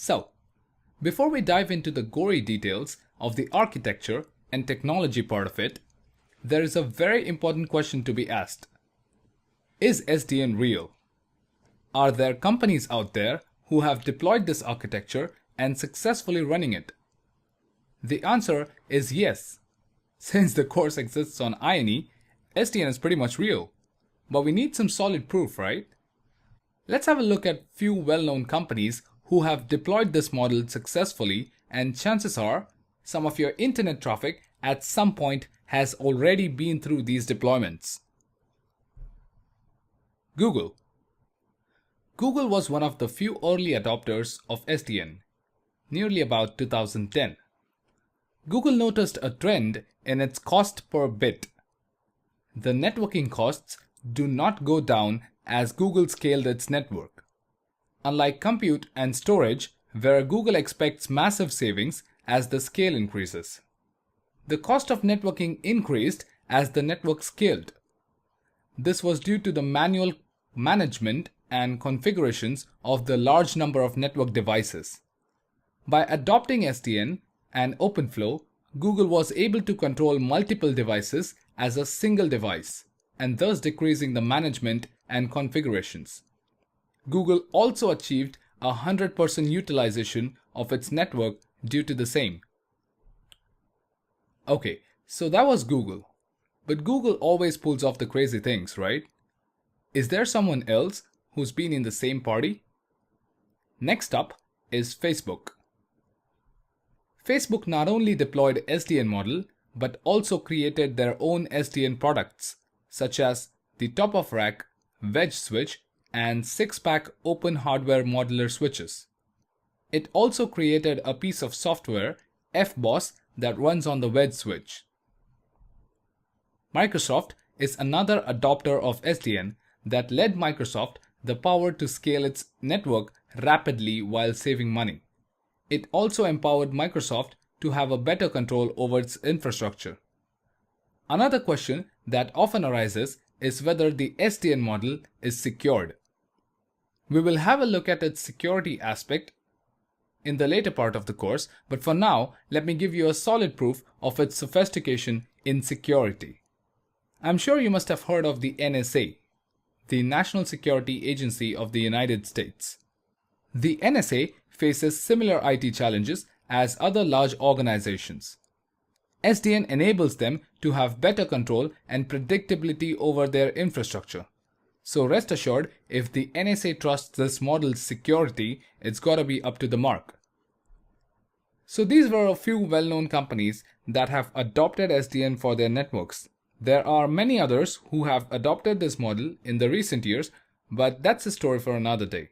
So, before we dive into the gory details of the architecture and technology part of it, there is a very important question to be asked. Is SDN real? Are there companies out there who have deployed this architecture and successfully running it? The answer is yes. Since the course exists on INE, SDN is pretty much real. But we need some solid proof, right? Let's have a look at few well-known companies who have deployed this model successfully, and chances are some of your internet traffic at some point has already been through these deployments. Google. Google was one of the few early adopters of SDN, nearly about 2010. Google noticed a trend in its cost per bit. The networking costs do not go down as Google scaled its network. Unlike compute and storage, where Google expects massive savings as the scale increases. The cost of networking increased as the network scaled. This was due to the manual management and configurations of the large number of network devices. By adopting SDN and OpenFlow, Google was able to control multiple devices as a single device, and thus decreasing the management and configurations. Google also achieved 100% utilization of its network due to the same. Okay, so that was Google. But Google always pulls off the crazy things, right? Is there someone else who's been in the same party? Next up is Facebook. Facebook not only deployed SDN model, but also created their own SDN products, such as the top-of-rack, wedge switch, and 6-pack open hardware modular switches. It also created a piece of software, FBOSS, that runs on the wedge switch. Microsoft is another adopter of SDN that led Microsoft the power to scale its network rapidly while saving money. It also empowered Microsoft to have a better control over its infrastructure. Another question that often arises is whether the SDN model is secured. We will have a look at its security aspect in the later part of the course, but for now, let me give you a solid proof of its sophistication in security. I'm sure you must have heard of the NSA, the National Security Agency of the United States. The NSA faces similar IT challenges as other large organizations. SDN enables them to have better control and predictability over their infrastructure. So rest assured, if the NSA trusts this model's security, it's gotta be up to the mark. So these were a few well-known companies that have adopted SDN for their networks. There are many others who have adopted this model in the recent years, but that's a story for another day.